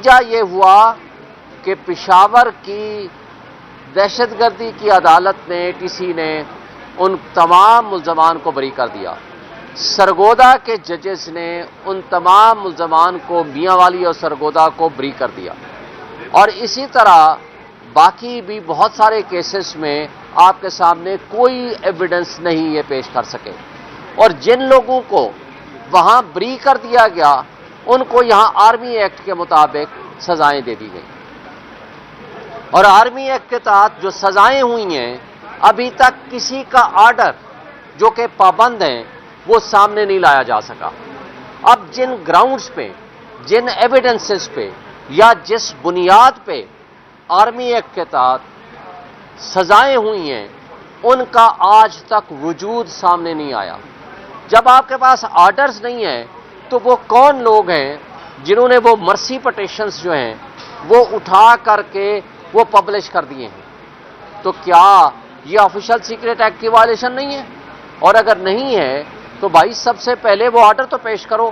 نتیجہ یہ ہوا کہ پشاور کی دہشت گردی کی عدالت نے ٹی سی نے ان تمام ملزمان کو بری کر دیا. سرگودا کے ججز نے ان تمام ملزمان کو میاں والی اور سرگودا کو بری کر دیا. اور اسی طرح باقی بھی بہت سارے کیسز میں آپ کے سامنے کوئی ایویڈنس نہیں یہ پیش کر سکے. اور جن لوگوں کو وہاں بری کر دیا گیا ان کو یہاں آرمی ایکٹ کے مطابق سزائیں دے دی گئیں. اور آرمی ایکٹ کے تحت جو سزائیں ہوئی ہیں ابھی تک کسی کا آرڈر جو کہ پابند ہیں وہ سامنے نہیں لایا جا سکا. اب جن گراؤنڈز پہ، جن ایویڈنسز پہ یا جس بنیاد پہ آرمی ایکٹ کے تحت سزائیں ہوئی ہیں ان کا آج تک وجود سامنے نہیں آیا. جب آپ کے پاس آرڈرز نہیں ہیں تو وہ کون لوگ ہیں جنہوں نے وہ مرسی پٹیشنز جو ہیں وہ اٹھا کر کے وہ پبلش کر دیے ہیں؟ تو کیا یہ آفیشل سیکریٹ ایکٹ کی وائلیشن نہیں ہے؟ اور اگر نہیں ہے تو بھائی سب سے پہلے وہ آرڈر تو پیش کرو،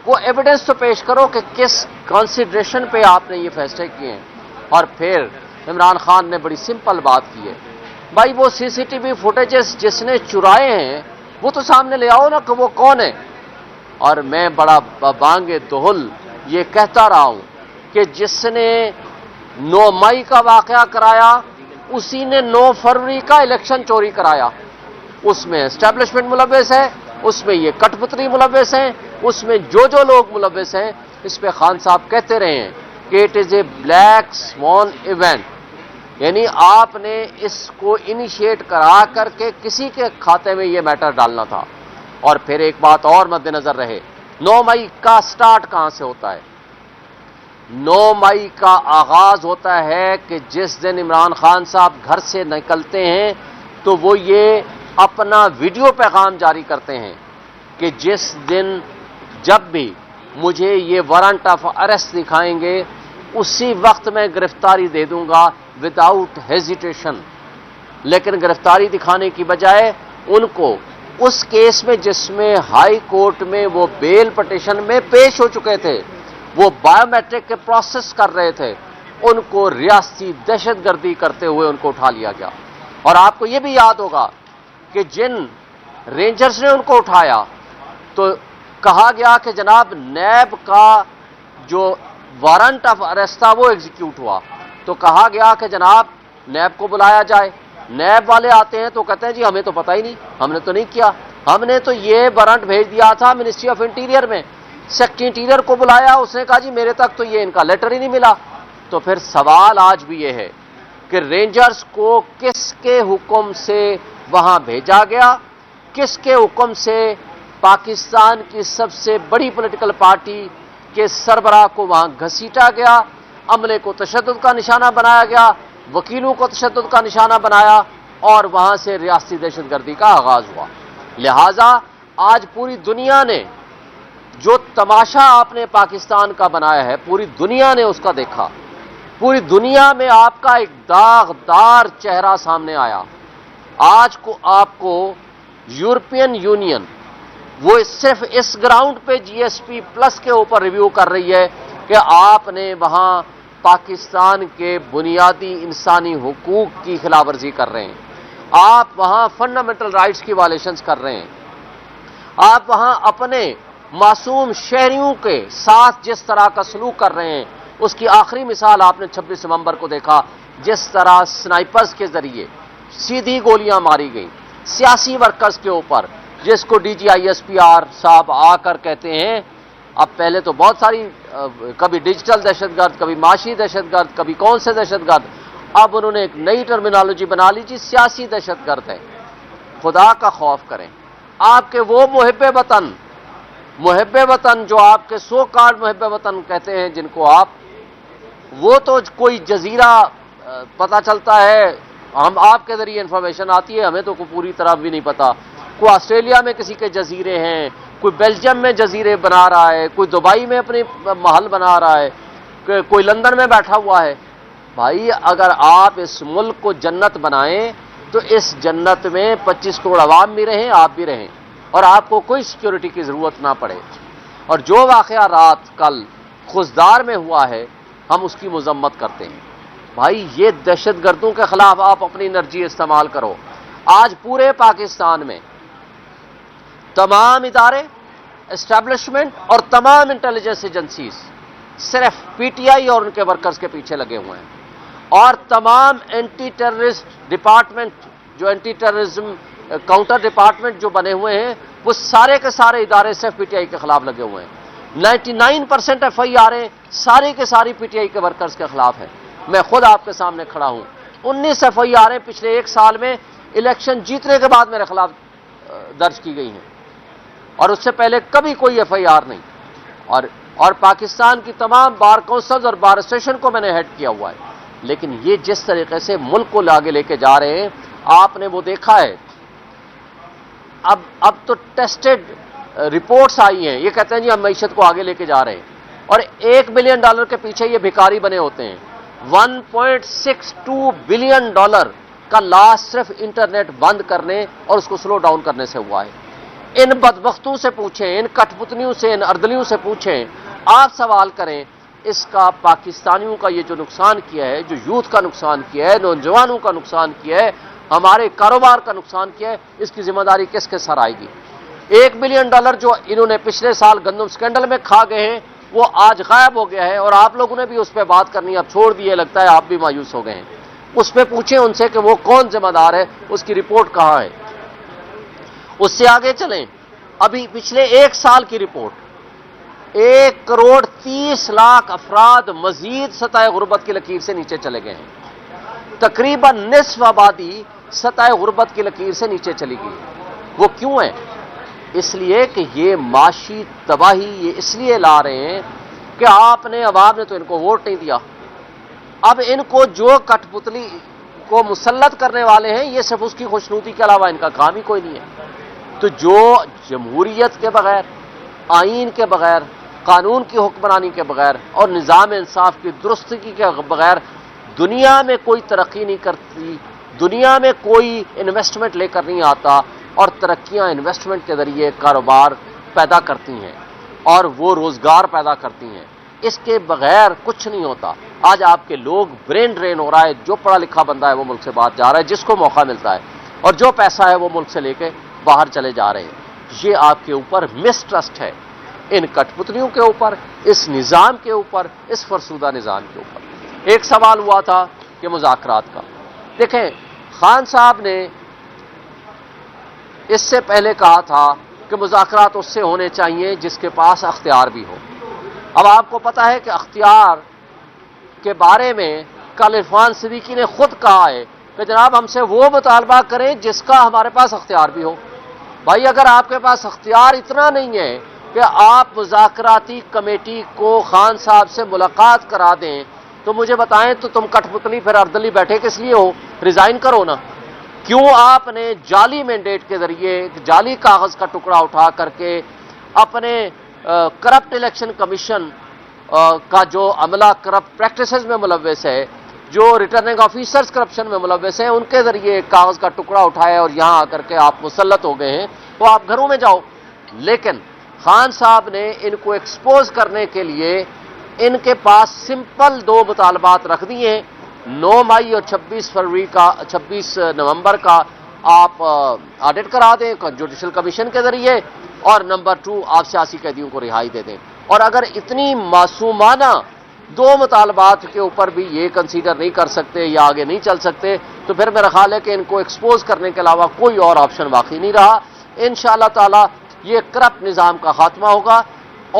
وہ ایویڈنس تو پیش کرو کہ کس کنسیڈریشن پہ آپ نے یہ فیصلے کیے ہیں. اور پھر عمران خان نے بڑی سمپل بات کی ہے، بھائی وہ سی سی ٹی وی فوٹیجز جس نے چرائے ہیں وہ تو سامنے لے آؤ نا کہ وہ کون ہے. اور میں بڑا بانگ دہل یہ کہتا رہا ہوں کہ جس نے 9 مئی کا واقعہ کرایا اسی نے 9 فروری کا الیکشن چوری کرایا. اس میں اسٹیبلشمنٹ ملوث ہے، اس میں یہ کٹ پتلی ملوث ہیں، اس میں جو لوگ ملوث ہیں. اس پہ خان صاحب کہتے رہے ہیں کہ it is a black swan event, یعنی آپ نے اس کو انیشیٹ کرا کر کے کسی کے کھاتے میں یہ میٹر ڈالنا تھا. اور پھر ایک بات اور مد نظر رہے، 9 مئی کا سٹارٹ کہاں سے ہوتا ہے؟ 9 مئی کا آغاز ہوتا ہے کہ جس دن عمران خان صاحب گھر سے نکلتے ہیں تو وہ یہ اپنا ویڈیو پیغام جاری کرتے ہیں کہ جس دن جب بھی مجھے یہ وارنٹ آف اریسٹ دکھائیں گے اسی وقت میں گرفتاری دے دوں گا وداؤٹ ہیزیٹیشن. لیکن گرفتاری دکھانے کی بجائے ان کو اس کیس میں جس میں ہائی کورٹ میں وہ بیل پٹیشن میں پیش ہو چکے تھے، وہ بایو میٹرک کے پروسیس کر رہے تھے، ان کو ریاستی دہشت گردی کرتے ہوئے ان کو اٹھا لیا گیا. اور آپ کو یہ بھی یاد ہوگا کہ جن رینجرز نے ان کو اٹھایا تو کہا گیا کہ جناب نیب کا جو وارنٹ آف اریسٹ تھا وہ ایگزیکیوٹ ہوا، تو کہا گیا کہ جناب نیب کو بلایا جائے. نیب والے آتے ہیں تو کہتے ہیں جی ہمیں تو پتہ ہی نہیں، ہم نے تو نہیں کیا، ہم نے تو یہ وارنٹ بھیج دیا تھا منسٹری آف انٹیریئر میں. سیکٹری انٹیریئر کو بلایا، اس نے کہا جی میرے تک تو یہ ان کا لیٹر ہی نہیں ملا. تو پھر سوال آج بھی یہ ہے کہ رینجرز کو کس کے حکم سے وہاں بھیجا گیا، کس کے حکم سے پاکستان کی سب سے بڑی پولیٹیکل پارٹی کے سربراہ کو وہاں گھسیٹا گیا، عملے کو تشدد کا نشانہ بنایا گیا، وکیلوں کو تشدد کا نشانہ بنایا، اور وہاں سے ریاستی دہشت گردی کا آغاز ہوا. لہذا آج پوری دنیا نے جو تماشا آپ نے پاکستان کا بنایا ہے پوری دنیا نے اس کا دیکھا. پوری دنیا میں آپ کا ایک داغدار چہرہ سامنے آیا. آج کو آپ کو یورپین یونین وہ صرف اس گراؤنڈ پہ جی ایس پی پلس کے اوپر ریویو کر رہی ہے کہ آپ نے وہاں پاکستان کے بنیادی انسانی حقوق کی خلاف ورزی کر رہے ہیں، آپ وہاں فنڈامنٹل رائٹس کی وائلیشنز کر رہے ہیں، آپ وہاں اپنے معصوم شہریوں کے ساتھ جس طرح کا سلوک کر رہے ہیں. اس کی آخری مثال آپ نے 26 نومبر کو دیکھا، جس طرح سنائپرز کے ذریعے سیدھی گولیاں ماری گئیں سیاسی ورکرز کے اوپر، جس کو D G I S P R صاحب آ کر کہتے ہیں. اب پہلے تو بہت ساری کبھی ڈیجیٹل دہشت گرد، کبھی معاشی دہشت گرد، کبھی کون سے دہشت گرد، اب انہوں نے ایک نئی ٹرمینالوجی بنا لی جی سیاسی دہشت گرد ہے. خدا کا خوف کریں. آپ کے وہ محب وطن جو آپ کے سو کارڈ محب وطن کہتے ہیں، جن کو آپ وہ تو کوئی جزیرہ پتہ چلتا ہے، ہم آپ کے ذریعے انفارمیشن آتی ہے، ہمیں تو کوئی پوری طرح بھی نہیں پتا. کوئی آسٹریلیا میں کسی کے جزیرے ہیں، کوئی بیلجیم میں جزیرے بنا رہا ہے، کوئی دبئی میں اپنی محل بنا رہا ہے، کوئی لندن میں بیٹھا ہوا ہے. بھائی اگر آپ اس ملک کو جنت بنائیں تو اس جنت میں 25 کروڑ عوام بھی رہیں، آپ بھی رہیں، اور آپ کو کوئی سیکیورٹی کی ضرورت نہ پڑے. اور جو واقعہ رات کل خوزدار میں ہوا ہے ہم اس کی مذمت کرتے ہیں. بھائی یہ دہشت گردوں کے خلاف آپ اپنی انرجی استعمال کرو. آج پورے پاکستان میں تمام ادارے، اسٹیبلشمنٹ اور تمام انٹیلیجنس ایجنسیز صرف پی ٹی آئی اور ان کے ورکرز کے پیچھے لگے ہوئے ہیں، اور تمام اینٹی ٹیررسٹ ڈپارٹمنٹ، جو اینٹی ٹیررزم کاؤنٹر ڈپارٹمنٹ جو بنے ہوئے ہیں، وہ سارے کے سارے ادارے صرف پی ٹی آئی کے خلاف لگے ہوئے ہیں. 99% ایف آئی آریں ساری کے ساری پی ٹی آئی کے ورکرز کے خلاف ہیں. میں خود آپ کے سامنے کھڑا ہوں. 19 ایف آئی آریں پچھلے ایک سال میں الیکشن جیتنے کے بعد میرے خلاف درج کی گئی ہیں، اور اس سے پہلے کبھی کوئی ایف آئی آر نہیں. اور پاکستان کی تمام بار کونسلز اور بار اسٹیشن کو میں نے ہیڈ کیا ہوا ہے. لیکن یہ جس طریقے سے ملک کو آگے لے کے جا رہے ہیں، آپ نے وہ دیکھا ہے. اب تو ٹیسٹڈ رپورٹس آئی ہیں، یہ کہتے ہیں جی ہم معیشت کو آگے لے کے جا رہے ہیں، اور $1 بلین کے پیچھے یہ بھکاری بنے ہوتے ہیں. $1.62 بلین کا لاس صرف انٹرنیٹ بند کرنے اور اس کو سلو ڈاؤن کرنے سے ہوا ہے. ان بدبختوں سے پوچھیں، ان کٹ پتلیوں سے، ان اردلیوں سے پوچھیں، آپ سوال کریں اس کا پاکستانیوں کا یہ جو نقصان کیا ہے، جو یوتھ کا نقصان کیا ہے، نوجوانوں کا نقصان کیا ہے، ہمارے کاروبار کا نقصان کیا ہے، اس کی ذمہ داری کس کے سر آئے گی؟ $1 بلین جو انہوں نے پچھلے سال گندم سکینڈل میں کھا گئے ہیں، وہ آج غائب ہو گیا ہے، اور آپ لوگوں نے بھی اس پہ بات کرنی اب چھوڑ دیے، لگتا ہے آپ بھی مایوس ہو گئے ہیں. اس پہ پوچھیں ان سے کہ وہ کون ذمہ دار ہے، اس کی رپورٹ کہاں ہے. اس سے آگے چلیں، ابھی پچھلے ایک سال کی رپورٹ، 1.30 کروڑ افراد مزید سطح غربت کی لکیر سے نیچے چلے گئے ہیں. تقریباً نصف آبادی سطح غربت کی لکیر سے نیچے چلی گئی. وہ کیوں ہے؟ اس لیے کہ یہ معاشی تباہی یہ اس لیے لا رہے ہیں کہ آپ نے، عوام نے تو ان کو ووٹ نہیں دیا. اب ان کو جو کٹ پتلی کو مسلط کرنے والے ہیں، یہ صرف اس کی خوشنودی کے علاوہ ان کا کام ہی کوئی نہیں ہے. تو جو جمہوریت کے بغیر، آئین کے بغیر، قانون کی حکمرانی کے بغیر اور نظام انصاف کی درستگی کے بغیر دنیا میں کوئی ترقی نہیں کرتی، دنیا میں کوئی انویسٹمنٹ لے کر نہیں آتا، اور ترقیاں انویسٹمنٹ کے ذریعے کاروبار پیدا کرتی ہیں اور وہ روزگار پیدا کرتی ہیں. اس کے بغیر کچھ نہیں ہوتا. آج آپ کے لوگ برین ڈرین ہو رہا ہے، جو پڑھا لکھا بندہ ہے وہ ملک سے باہر جا رہا ہے جس کو موقع ملتا ہے، اور جو پیسہ ہے وہ ملک سے لے کے باہر چلے جا رہے ہیں. یہ آپ کے اوپر مس ٹرسٹ ہے، ان کٹ پتلیوں کے اوپر، اس نظام کے اوپر، اس فرسودہ نظام کے اوپر. ایک سوال ہوا تھا کہ مذاکرات کا. دیکھیں، خان صاحب نے اس سے پہلے کہا تھا کہ مذاکرات اس سے ہونے چاہیے جس کے پاس اختیار بھی ہو. اب آپ کو پتا ہے کہ اختیار کے بارے میں کل عرفان صدیقی نے خود کہا ہے کہ جناب ہم سے وہ مطالبہ کریں جس کا ہمارے پاس اختیار بھی ہو. بھائی اگر آپ کے پاس اختیار اتنا نہیں ہے کہ آپ مذاکراتی کمیٹی کو خان صاحب سے ملاقات کرا دیں، تو مجھے بتائیں تو تم کٹ پتلی پھر اردلی بیٹھے کس لیے ہو؟ ریزائن کرو نا. کیوں آپ نے جعلی مینڈیٹ کے ذریعے جعلی کاغذ کا ٹکڑا اٹھا کر کے اپنے کرپٹ الیکشن کمیشن کا جو عملہ کرپٹ پریکٹسز میں ملوث ہے، جو ریٹرننگ آفیسرز کرپشن میں ملوث ہیں، ان کے ذریعے کاغذ کا ٹکڑا اٹھایا اور یہاں آ کر کے آپ مسلط ہو گئے ہیں، تو آپ گھروں میں جاؤ. لیکن خان صاحب نے ان کو ایکسپوز کرنے کے لیے ان کے پاس سمپل 2 مطالبات رکھ دیے ہیں. 9 مئی اور 26 نومبر کا آپ آڈٹ کرا دیں جوڈیشل کمیشن کے ذریعے، اور نمبر 2 آپ سیاسی قیدیوں کو رہائی دے دیں. اور اگر اتنی معصومانہ 2 مطالبات کے اوپر بھی یہ کنسیڈر نہیں کر سکتے یا آگے نہیں چل سکتے، تو پھر میرا خیال ہے کہ ان کو ایکسپوز کرنے کے علاوہ کوئی اور آپشن باقی نہیں رہا. انشاءاللہ تعالی یہ کرپٹ نظام کا خاتمہ ہوگا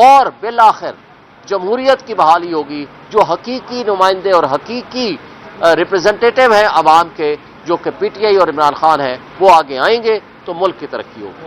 اور بالآخر جمہوریت کی بحالی ہوگی. جو حقیقی نمائندے اور حقیقی ریپرزنٹیٹو ہیں عوام کے، جو کہ پی ٹی آئی اور عمران خان ہیں، وہ آگے آئیں گے تو ملک کی ترقی ہوگی.